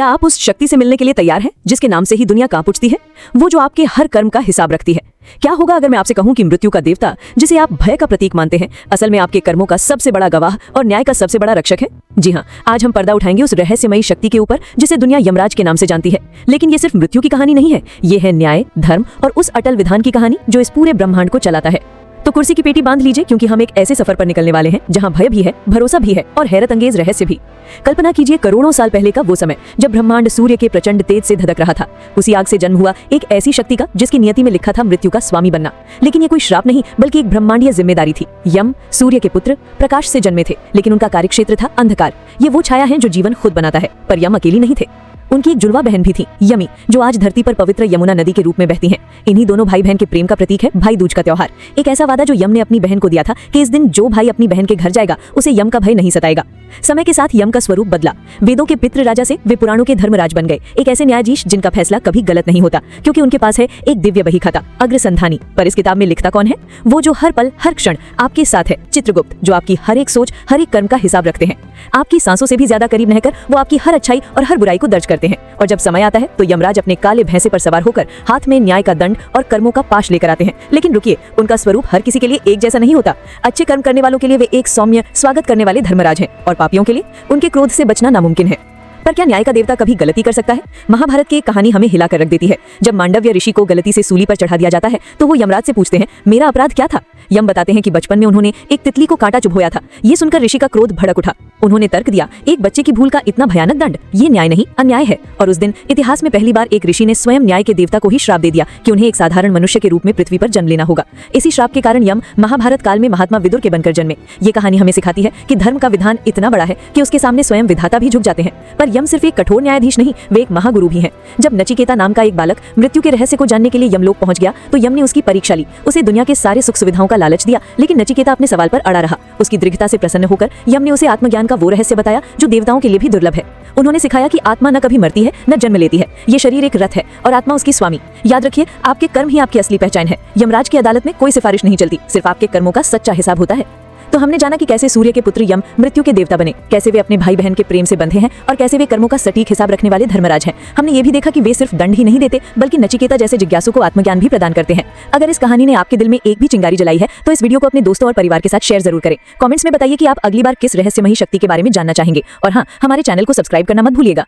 क्या आप उस शक्ति से मिलने के लिए तैयार हैं जिसके नाम से ही दुनिया कांप उठती है, वो जो आपके हर कर्म का हिसाब रखती है? क्या होगा अगर मैं आपसे कहूं कि मृत्यु का देवता, जिसे आप भय का प्रतीक मानते हैं, असल में आपके कर्मों का सबसे बड़ा गवाह और न्याय का सबसे बड़ा रक्षक है? जी हाँ, आज हम पर्दा उठाएंगे उस रहस्यमयी शक्ति के ऊपर जिसे दुनिया यमराज के नाम से जानती है। लेकिन ये सिर्फ मृत्यु की कहानी नहीं है, ये है न्याय, धर्म और उस अटल विधान की कहानी जो इस पूरे ब्रह्मांड को चलाता है। तो कुर्सी की पेटी बांध लीजिए, क्योंकि हम एक ऐसे सफर पर निकलने वाले हैं जहां भय भी है, भरोसा भी है और हैरत अंगेज रहस्य भी। कल्पना कीजिए करोड़ों साल पहले का वो समय जब ब्रह्मांड सूर्य के प्रचंड तेज से धधक रहा था। उसी आग से जन्म हुआ एक ऐसी शक्ति का जिसकी नियति में लिखा था मृत्यु का स्वामी बनना। लेकिन ये कोई श्राप नहीं, बल्कि एक ब्रह्मांडीय जिम्मेदारी थी। यम सूर्य के पुत्र प्रकाश से जन्मे थे, लेकिन उनका कार्यक्षेत्र था अंधकार। ये वो छाया है जो जीवन खुद बनाता है। पर यम अकेली नहीं थे, उनकी एक जुड़वा बहन भी थी, यमी, जो आज धरती पर पवित्र यमुना नदी के रूप में बहती हैं। इन्हीं दोनों भाई बहन के प्रेम का प्रतीक है भाई दूज का त्योहार। एक ऐसा वादा जो यम ने अपनी बहन को दिया था कि इस दिन जो भाई अपनी बहन के घर जाएगा उसे यम का भय नहीं सताएगा। समय के साथ यम का स्वरूप बदला। वेदों के पितृ राजा से वे पुराणों के धर्मराज बन गए, एक ऐसे न्यायाधीश जिनका फैसला कभी गलत नहीं होता, क्योंकि उनके पास है एक दिव्य बही खाता, अग्रसंधानी। पर इस किताब में लिखता कौन है? वो जो हर पल हर क्षण आपके साथ है, चित्रगुप्त, जो आपकी हर एक सोच हर एक कर्म का हिसाब रखते हैं। आपकी सांसों से भी ज्यादा करीब रहकर वो आपकी हर अच्छाई और हर बुराई को दर्ज करते हैं। और जब समय आता है तो यमराज अपने काले भैंसे पर सवार होकर हाथ में न्याय का दंड और कर्मों का पाश लेकर आते हैं। लेकिन रुकिए, उनका स्वरूप हर किसी के लिए एक जैसा नहीं होता। अच्छे कर्म करने वालों के लिए वे एक सौम्य स्वागत करने वाले धर्मराज हैं, और पापियों के लिए उनके क्रोध से बचना नामुमकिन है। पर क्या न्याय का देवता कभी गलती कर सकता है? महाभारत की एक कहानी हमें हिला कर रख देती है। जब मांडव्य ऋषि को गलती से सूली पर चढ़ा दिया जाता है तो वो यमराज से पूछते हैं, मेरा अपराध क्या था? यम बताते हैं कि बचपन में उन्होंने एक तितली को कांटा चुभोया था। ये सुनकर ऋषि का क्रोध भड़क उठा। उन्होंने तर्क दिया, एक बच्चे की भूल का इतना भयानक दंड, ये न्याय नहीं अन्याय है। और उस दिन इतिहास में पहली बार एक ऋषि ने स्वयं न्याय के देवता को ही श्राप दे दिया कि उन्हें एक साधारण मनुष्य के रूप में पृथ्वी पर जन्म लेना होगा। इसी श्राप के कारण यम महाभारत काल में महात्मा विदुर के बनकर जन्मे। ये कहानी हमें सिखाती है कि धर्म का विधान इतना बड़ा है कि उसके सामने स्वयं विधाता भी झुक जाते हैं। पर यम सिर्फ एक कठोर न्यायाधीश नहीं, वे एक महागुरु भी हैं। जब नचिकेता नाम का एक बालक मृत्यु के रहस्य को जानने के लिए यमलोक पहुंच गया तो यम ने उसकी परीक्षा ली। उसे दुनिया के सारे सुख सुविधाओं का लालच दिया, लेकिन नचिकेता अपने सवाल पर अड़ा रहा। उसकी दृढ़ता से प्रसन्न होकर यम ने उसे आत्मज्ञान का वो रहस्य बताया जो देवताओं के लिए भी दुर्लभ है। उन्होंने सिखाया कि आत्मा न कभी मरती है न जन्म लेती है। ये शरीर एक रथ है और आत्मा उसकी स्वामी। याद रखिए, आपके कर्म ही आपकी असली पहचान है। यमराज की अदालत में कोई सिफारिश नहीं चलती, सिर्फ आपके कर्मों का सच्चा हिसाब होता है। तो हमने जाना कि कैसे सूर्य के पुत्र यम मृत्यु के देवता बने, कैसे वे अपने भाई बहन के प्रेम से बंधे हैं और कैसे वे कर्मों का सटीक हिसाब रखने वाले धर्मराज हैं। हमने ये भी देखा कि वे सिर्फ दंड ही नहीं देते, बल्कि नचिकेता जैसे जिज्ञासु को आत्मज्ञान भी प्रदान करते हैं। अगर इस कहानी ने आपके दिल में एक भी चिंगारी जलाई है तो इस वीडियो को अपने दोस्तों और परिवार के साथ शेयर जरूर करें। कमेंट्स में बताइए कि आप अगली बार किस रहस्यमयी शक्ति के बारे में जानना चाहेंगे। और हाँ, हमारे चैनल को सब्सक्राइब करना मत भूलिएगा।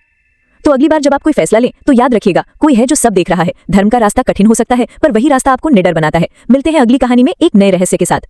तो अगली बार जब आप कोई फैसला लें तो याद रखिएगा, कोई है जो सब देख रहा है। धर्म का रास्ता कठिन हो सकता है, पर वही रास्ता आपको निडर बनाता है। मिलते हैं अगली कहानी में एक नए रहस्य के साथ।